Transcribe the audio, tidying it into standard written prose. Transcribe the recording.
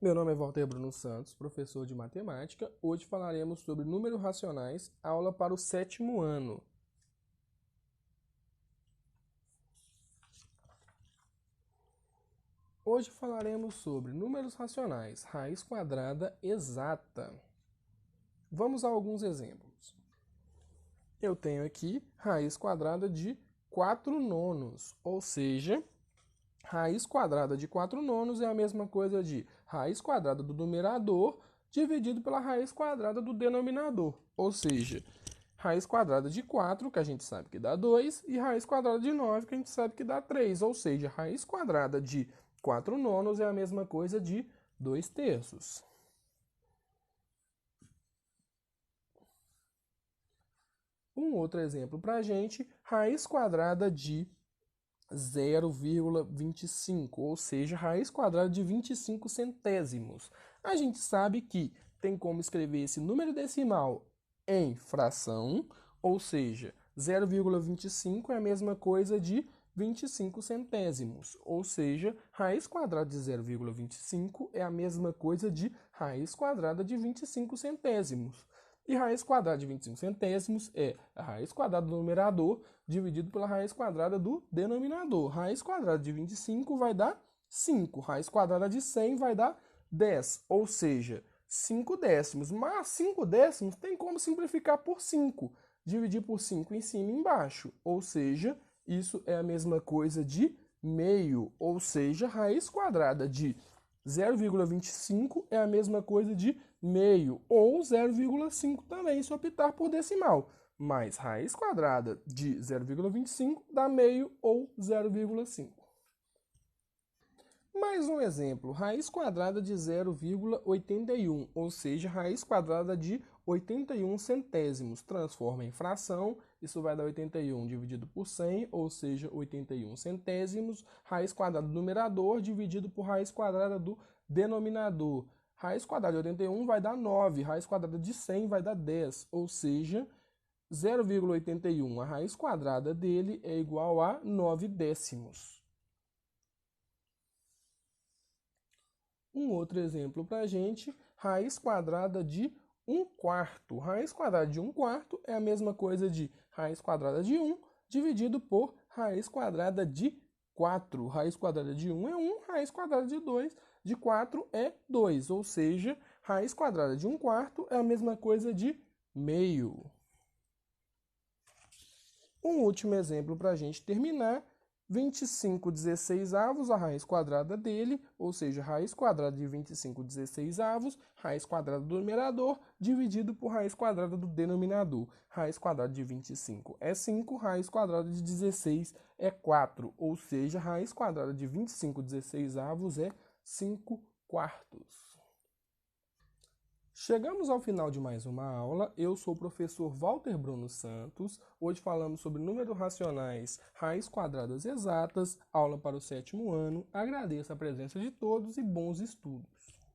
Meu nome é Walter Bruno Santos, professor de matemática. Hoje falaremos sobre números racionais, aula para o 7º ano. Hoje falaremos sobre números racionais, raiz quadrada exata. Vamos a alguns exemplos. Eu tenho aqui raiz quadrada de 4 nonos, ou seja, raiz quadrada de 4 nonos é a mesma coisa de raiz quadrada do numerador dividido pela raiz quadrada do denominador. Ou seja, raiz quadrada de 4, que a gente sabe que dá 2, e raiz quadrada de 9, que a gente sabe que dá 3. Ou seja, raiz quadrada de 4 nonos é a mesma coisa de 2 terços. Um outro exemplo para a gente, raiz quadrada de 0,25, ou seja, raiz quadrada de 25 centésimos. A gente sabe que tem como escrever esse número decimal em fração, ou seja, 0,25 é a mesma coisa de 25 centésimos, ou seja, raiz quadrada de 0,25 é a mesma coisa de raiz quadrada de 25 centésimos. E raiz quadrada de 25 centésimos é a raiz quadrada do numerador dividido pela raiz quadrada do denominador. Raiz quadrada de 25 vai dar 5. Raiz quadrada de 100 vai dar 10. Ou seja, 5 décimos. Mas 5 décimos tem como simplificar por 5. Dividir por 5 em cima e embaixo. Ou seja, isso é a mesma coisa de meio. Ou seja, raiz quadrada de 0,25 é a mesma coisa de meio, ou 0,5 também, se optar por decimal. Mas raiz quadrada de 0,25 dá meio ou 0,5. Mais um exemplo, raiz quadrada de 0,81, ou seja, raiz quadrada de 81 centésimos. Transforma em fração, isso vai dar 81 dividido por 100, ou seja, 81 centésimos. Raiz quadrada do numerador dividido por raiz quadrada do denominador. Raiz quadrada de 81 vai dar 9, raiz quadrada de 100 vai dar 10, ou seja, 0,81, a raiz quadrada dele é igual a 9 décimos. Um outro exemplo para a gente, raiz quadrada de 1/4. Raiz quadrada de 1/4 é a mesma coisa de raiz quadrada de 1 dividido por raiz quadrada de 4. Raiz quadrada de 1 é 1, raiz quadrada de 4 é 2. Ou seja, raiz quadrada de 1/4 é a mesma coisa de meio. Um último exemplo para a gente terminar, 25/16, a raiz quadrada dele, ou seja, raiz quadrada de 25/16, raiz quadrada do numerador, dividido por raiz quadrada do denominador. Raiz quadrada de 25 é 5, raiz quadrada de 16 é 4, ou seja, raiz quadrada de 25/16 é 5/4. Chegamos ao final de mais uma aula. Eu sou o professor Walter Bruno Santos. Hoje falamos sobre números racionais, raiz quadradas exatas, aula para o 7º ano. Agradeço a presença de todos e bons estudos.